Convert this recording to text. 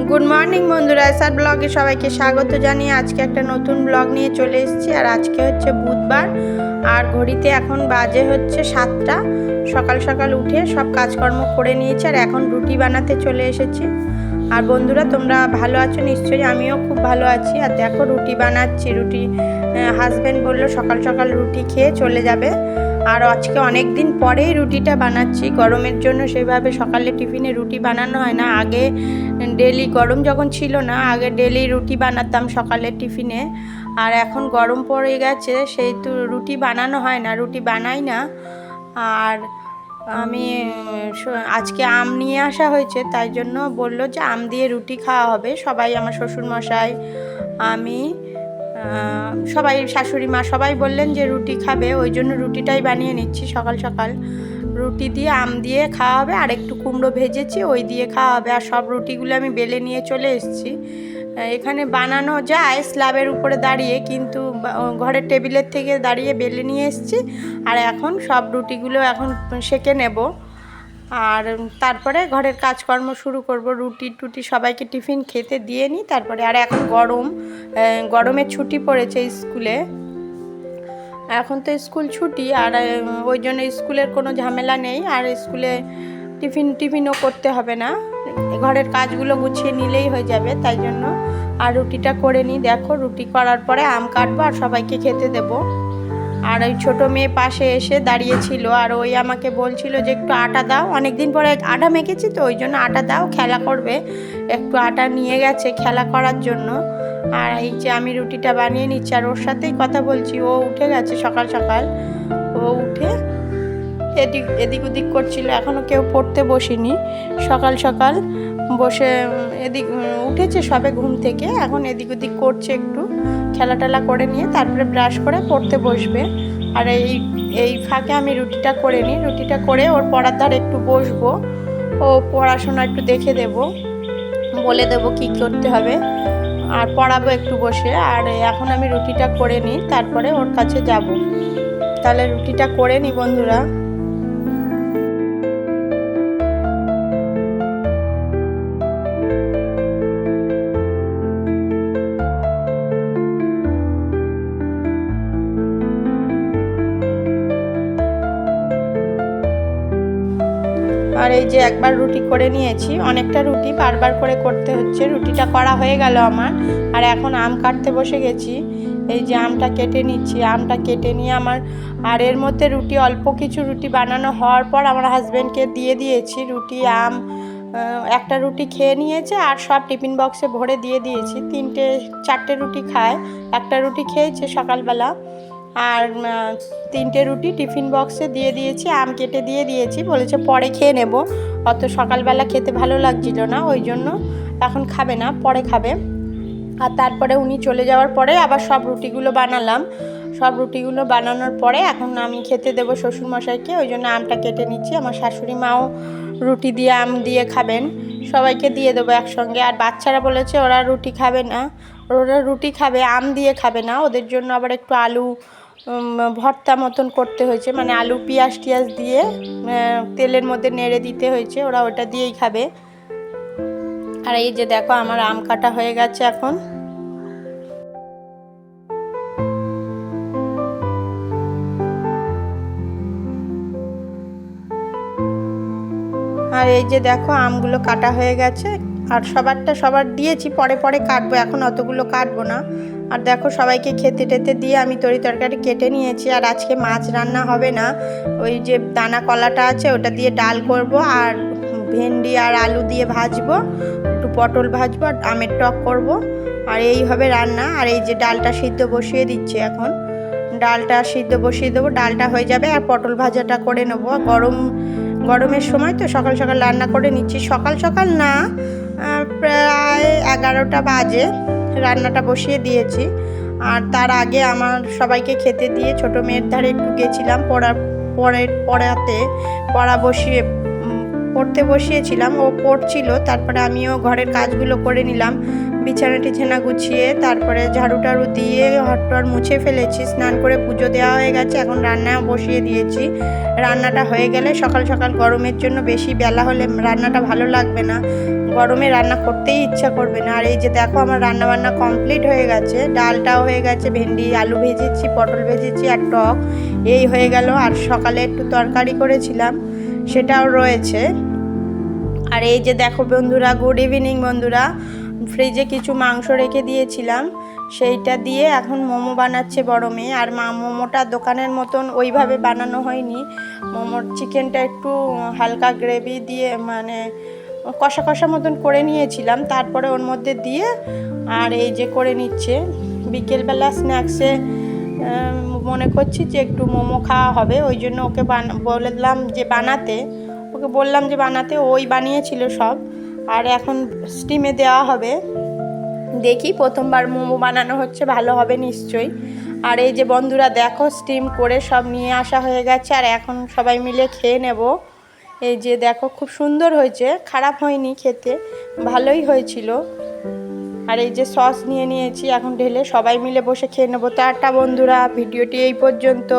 Good morning বন্ধুরা, SR ব্লগে সবাইকে স্বাগত জানিয়ে আজকে একটা নতুন ব্লগ নিয়ে চলে এসেছি। আর আজকে হচ্ছে বুধবার, আর ঘড়িতে এখন বাজে হচ্ছে 7টা। সকাল সকাল উঠে সব কাজকর্ম করে নিয়েছি আর এখন রুটি বানাতে চলে এসেছি। আর বন্ধুরা, তোমরা ভালো আছো নিশ্চয়ই, আমিও খুব ভালো আছি। আর দেখো রুটি বানাচ্ছি। রুটি হাজব্যান্ড বললো সকাল সকাল রুটি খেয়ে চলে যাবে। আর আজকে অনেক দিন পরেই রুটিটা বানাচ্ছি, গরমের জন্য সেভাবে সকালে টিফিনে রুটি বানানো হয় না। আগে ডেলি, গরম যখন ছিল না আগে ডেলি রুটি বানাতাম সকালে টিফিনে। আর এখন গরম পড়ে গেছে, সেই তো রুটি বানানো হয় না, রুটি বানাই না। আর আমি আজকে আম নিয়ে আসা হয়েছে, তাই জন্য বললো যে আম দিয়ে রুটি খাওয়া হবে সবাই, আমার শ্বশুরমশাই, আমি, সবাই, শাশুড়ি মা সবাই বললেন যে রুটি খাবে, ওই জন্য রুটিটাই বানিয়ে নিচ্ছি। সকাল সকাল রুটি দিয়ে আম দিয়ে খাওয়া হবে, আর একটু কুমড়ো ভেজেছি ওই দিয়ে খাওয়া হবে। আর সব রুটিগুলো আমি বেলে নিয়ে চলে এসেছি। এখানে বানানো যায় স্ল্যাবের উপরে দাঁড়িয়ে, কিন্তু ঘরের টেবিলের থেকে দাঁড়িয়ে বেলে নিয়ে এসেছি। আর এখন সব রুটিগুলো এখন সেঁকে নেব, আর তারপরে ঘরের কাজকর্ম শুরু করব। রুটি টুটি সবাইকে টিফিন খেতে দিয়ে নিই তারপরে। আর এখন গরমের ছুটি পড়েছে স্কুলে, এখন তো স্কুল ছুটি, আর ওই জন্য স্কুলের কোনো ঝামেলা নেই। আর স্কুলে টিফিনও করতে হবে না, ঘরের কাজগুলো গুছিয়ে নিলেই হয়ে যাবে, তাই জন্য। আর রুটিটা করে নিই। দেখো রুটি করার পরে আম কাটবো আর সবাইকে খেতে দেবো। আর ওই ছোটো মেয়ে পাশে এসে দাঁড়িয়েছিল, আর ওই আমাকে বলছিল যে একটু আটা দাও, অনেক দিন পরে আটা মেখেছি তো ওই জন্য আটা দাও, খেলা করবে। একটু আটা নিয়ে গেছে খেলা করার জন্য। আর এই যে আমি রুটিটা বানিয়ে নিচ্ছি আর ওর সাথেই কথা বলছি। ও উঠে গেছে সকাল সকাল, ও উঠে এদিক ওদিক করছিল, এখনও কেউ পড়তে বসিনি। সকাল সকাল বসে উঠেছে সবে ঘুম থেকে, এখন এদিক ওদিক করছে, একটু খেলা টেলা করে নিয়ে তারপরে ব্রাশ করে পড়তে বসবে। আর এই ফাঁকে আমি রুটিটা করে নিই, রুটিটা করে ওর পড়ার ধারে একটু বসবো, ও পড়াশোনা একটু দেখে দেবো, বলে দেবো কী করতে হবে, আর পড়াবো একটু বসে। আর এখন আমি রুটিটা করে নিই, তারপরে ওর কাছে যাব। তাহলে রুটিটা করে নিই বন্ধুরা। আর এই যে একবার রুটি করে নিয়েছি, অনেকটা রুটি বারবার করে করতে হচ্ছে। রুটিটা করা হয়ে গেল আমার, আর এখন আম কাটতে বসে গেছি। এই যে আমটা কেটে নিচ্ছি, আমটা কেটে নিয়ে আর এর মধ্যে রুটি, অল্প কিছু রুটি বানানো হওয়ার পর আমার হাজব্যান্ডকে দিয়ে দিয়েছি রুটি, আম। একটা রুটি খেয়ে নিয়েছে আর সব টিফিন বক্সে ভরে দিয়ে দিয়েছি। 4টে রুটি খায়, একটা রুটি খেয়েছে সকালবেলা, আর 3টে রুটি টিফিন বক্সে দিয়ে দিয়েছি, আম কেটে দিয়ে দিয়েছি, বলেছে পরে খেয়ে নেব, অত সকালবেলা খেতে ভালো লাগছিল না, ওই জন্য এখন খাবে না, পরে খাবে। আর তারপরে উনি চলে যাওয়ার পরে আবার সব রুটিগুলো বানালাম। সব রুটিগুলো বানানোর পরে এখন আমি খেতে দেবো শ্বশুরমশাইকে, ওই জন্য আমটা কেটে নিচ্ছি। আমার শাশুড়ি মাও রুটি দিয়ে আম দিয়ে খাবেন, সবাইকে দিয়ে দেবো একসঙ্গে। আর বাচ্চারা বলেছে ওরা রুটি খাবে না, ওরা রুটি খাবে, আম দিয়ে খাবে না, ওদের জন্য আবার একটু আলু ভর্তা মতন করতে হয়েছে, মানে আলু পেঁয়াজ টিয়াজ দিয়ে তেলের মধ্যে নেড়ে দিতে হয়েছে, ওরা ওটা দিয়েই খাবে। আর এই যে দেখো আমার আম কাটা হয়ে গেছে এখন। আর এই যে দেখো আমগুলো কাটা হয়ে গেছে, আর সবার দিয়েছি, পরে কাটবো, এখন অতগুলো কাটবো না। আর দেখো সবাইকে খেতে টেতে দিয়ে আমি তরকারি কেটে নিয়েছি। আর আজকে মাছ রান্না হবে না, ওই যে দানা কলাটা আছে ওটা দিয়ে ডাল করব, আর ভেন্ডি আর আলু দিয়ে ভাজবো, একটু পটল ভাজবো, আর আমের টক করব, আর এই হবে রান্না। আর এই যে ডালটা সিদ্ধ বসিয়ে দিচ্ছি, এখন ডালটা সিদ্ধ বসিয়ে দেবো, ডালটা হয়ে যাবে আর পটল ভাজাটা করে নেবো। গরমের সময় তো সকাল সকাল রান্না করে নিচ্ছি, সকাল সকাল না, প্রায় 11টা বাজে রান্নাটা বসিয়ে দিয়েছি। আর তার আগে আমার সবাইকে খেতে দিয়ে ছোটো মেয়ের ধারে একটু গেছিলাম পড়তে বসিয়েছিলাম, ও পড়ছিল, তারপরে আমিও ঘরের কাজগুলো করে নিলাম, বিছানা টিছানা গুছিয়ে, তারপরে ঝাড়ু টাড়ু দিয়ে ঘরটর মুছে ফেলেছি, স্নান করে পুজো দেওয়া হয়ে গেছে, এখন রান্না বসিয়ে দিয়েছি। রান্নাটা হয়ে গেলে, সকাল সকাল গরমের জন্য বেশি বেলা হলে রান্নাটা ভালো লাগবে না, গরমে রান্না করতেই ইচ্ছা করবে না। আর এই যে দেখো আমার রান্না বান্না কমপ্লিট হয়ে গেছে, ডালটাও হয়ে গেছে, ভেন্ডি আলু ভেজেছি, পটল ভেজেছি আর টক এই হয়ে গেল। আর সকালে একটু তরকারি করেছিলাম সেটাও রয়েছে। আর এই যে দেখো বন্ধুরা, গুড ইভিনিং বন্ধুরা, ফ্রিজে কিছু মাংস রেখে দিয়েছিলাম, সেইটা দিয়ে এখন মোমো বানাচ্ছে বড় মেয়ে। আর মোমোটা দোকানের মতন ওইভাবে বানানো হয়নি, মোমোর চিকেনটা একটু হালকা গ্রেভি দিয়ে মানে কষা কষা মতন করে নিয়েছিলাম, তারপরে ওর মধ্যে দিয়ে আর এই যে করে নিচ্ছে। বিকেলবেলা স্ন্যাক্সে মনে করছি যে একটু মোমো খাওয়া হবে, ওই জন্য ওকে বললাম যে বানাতে, ওই বানিয়েছিল সব। আর এখন স্টিমে দেওয়া হবে, দেখি প্রথমবার মোমো বানানো হচ্ছে, ভালো হবে নিশ্চয়ই। আর এই যে বন্ধুরা দেখো, স্টিম করে সব নিয়ে আসা হয়ে গেছে, আর এখন সবাই মিলে খেয়ে নেব। এই যে দেখো খুব সুন্দর হয়েছে, খারাপ হয়নি, খেতে ভালোই হয়েছিল। আর এই যে সস নিয়ে নিয়েছি, এখন ঢেলে সবাই মিলে বসে খেয়ে নেবো। টাটা বন্ধুরা, ভিডিওটি এই পর্যন্ত।